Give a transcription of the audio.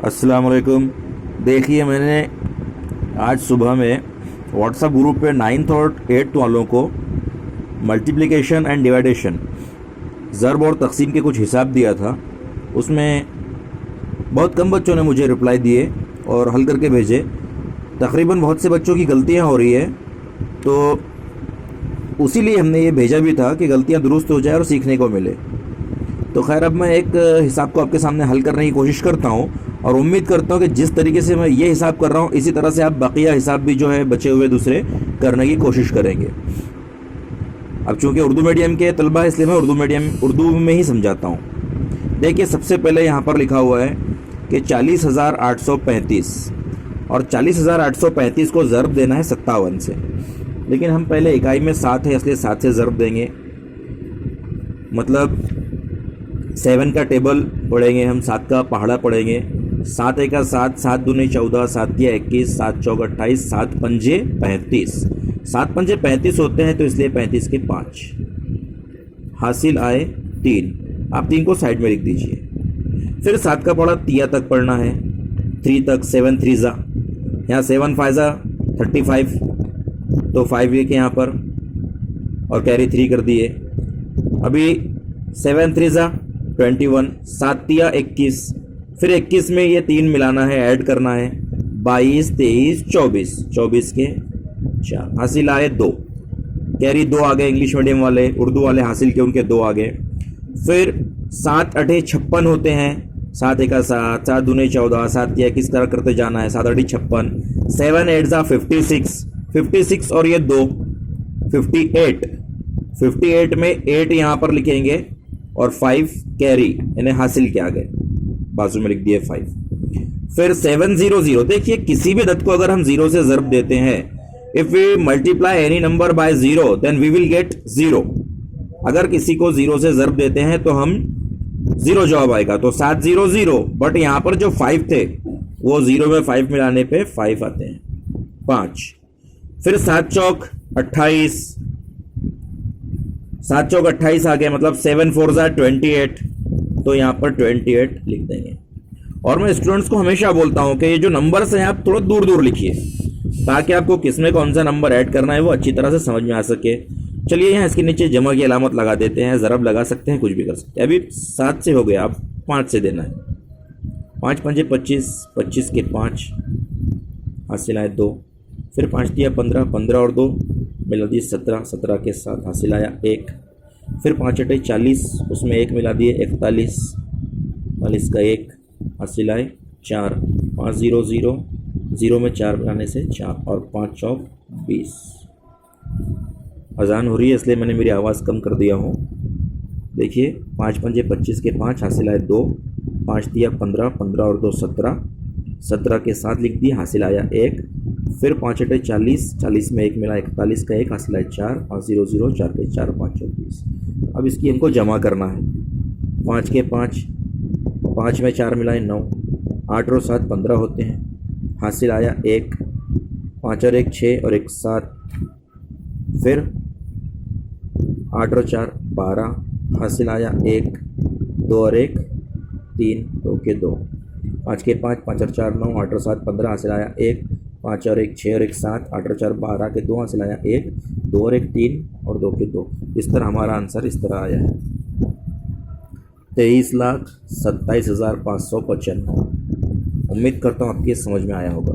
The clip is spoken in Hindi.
अस्सलाम वालेकुम। देखिए, मैंने आज सुबह में व्हाट्सएप ग्रुप पे 9th और 8th वालों को मल्टीप्लिकेशन एंड डिवाइडेशन, ज़रब और तक़सीम के कुछ हिसाब दिया था। उसमें बहुत कम बच्चों ने मुझे रिप्लाई दिए और हल करके भेजे। तकरीबन बहुत से बच्चों की गलतियां हो रही है, तो उसी लिए हमने ये भेजा भी था कि गलतियां दुरुस्त हो जाए और सीखने को मिले। तो खैर, अब मैं एक हिसाब को आपके सामने हल करने की कोशिश करता हूँ और उम्मीद करता हूँ कि जिस तरीके से मैं ये हिसाब कर रहा हूँ, इसी तरह से आप बकिया हिसाब भी जो है बचे हुए दूसरे करने की कोशिश करेंगे। अब चूँकि उर्दू मीडियम के तलबा है, इसलिए मैं उर्दू में ही समझाता हूँ। देखिए, सबसे पहले यहाँ पर लिखा हुआ है कि 40,835 और 40,835 को ज़रब देना है 57 से। लेकिन हम पहले इकाई में 7 है, इसलिए 7 से ज़रब देंगे। मतलब 7 का टेबल पढ़ेंगे हम, 7 का पहाड़ा पढ़ेंगे। 7 एका 7, 7 दूनी 14, 7 तिया 21, 7 चौक 28, 7 पंजे 35। 7 पंजे 35 होते हैं, तो इसलिए 35 के 5 हासिल आए 3। आप 3 को साइड में लिख दीजिए। फिर 7 का पहाड़ा तिया तक पढ़ना है, 3 तक। 7 3 यहाँ 7 5 35, तो 5 ये के यहाँ पर और कैरी 3 कर दिए। अभी 7 3 21, 7 तिया 21, फिर 21 में ये 3 मिलाना है, ऐड करना है। 22 23 24, 24 के 4 हासिल आए 2। कैरी 2 आ गए। इंग्लिश मीडियम वाले, उर्दू वाले हासिल के उनके 2 आ गए। फिर 7 8 56 होते हैं। 7 एका 7, 7 दूनी 14, 7 तिया किस तरह करते जाना है। 7 8 56, 7 8 56, 56 और ये 2 58। 58 में 8 यहाँ पर लिखेंगे और 5 कैरी यानी हासिल के आ गए, बाजू में लिख दिए 5। फिर 7 0 0। देखिए, किसी भी अदद को अगर हम 0 से ज़रब देते हैं, if we multiply any number by 0 then we will get 0। अगर किसी को 0 से ज़रब देते हैं तो हम 0 जवाब आएगा। तो 7 0 0, बट यहाँ पर जो 5 थे वो 0 में 5 मिलाने पे 5 आते हैं, 5। फिर 7 चौक 28, 7 चौक 28 आ गए। मतलब 7 4 28, तो यहाँ पर 28 लिख देंगे। और मैं स्टूडेंट्स को हमेशा बोलता हूँ कि ये जो नंबर्स हैं आप थोड़ा दूर दूर लिखिए, ताकि आपको किसमें कौन सा नंबर ऐड करना है वो अच्छी तरह से समझ में आ सके। चलिए, यहाँ इसके नीचे जमा की अलामत लगा देते हैं, ज़रब लगा सकते हैं, कुछ भी कर सकते हैं। अभी 7 से हो गया, अब 5 से देना है। 5 पंजे 25, 25 के 5 हासिल आए 2। फिर 5 दिया 15, 15 और 2 मिला दिए 17, 17 के 7 हासिल आया 1। फिर 5 8 40, उसमें 1 मिला दिए 41, 41 का 1 हासिल आए 4। 5 0 0, 0 में 4 मिलाने से 4 और 5 चौक 20। अजान हो रही है, इसलिए मैंने मेरी आवाज़ कम कर दिया हूँ। देखिए, 5 पंजे 25 के 5 हासिल आए 2। 5 दिया 15, 15 और 2 17, 17 के 7 लिख दिए, हासिल आया 1। फिर 5 8 40, 40 में 1 मिला 41 का 1 हासिल आए 4। 5 0 0, 4 के 4, 5 24। अब इसकी हमको जमा करना है। 5 के 5, 5 में 4 मिलाए 9, 8 और 7 15 होते हैं, हासिल आया 1। 5 और 1 6 और 1 7। फिर 8 और 4 12, हासिल आया 1। 2 और 1 3, 2 के 2। 5 के 5, 5 और 4 9, 8 और 7 15 हासिल आया 1। 5 और 1 6 और 1 7, 8 और 4 12 के 2 हासिल आया 1। 2 और 1 3 और 2 के 2। इस तरह हमारा आंसर इस तरह आया है, 23,27,595। उम्मीद करता हूँ आपकी समझ में आया होगा।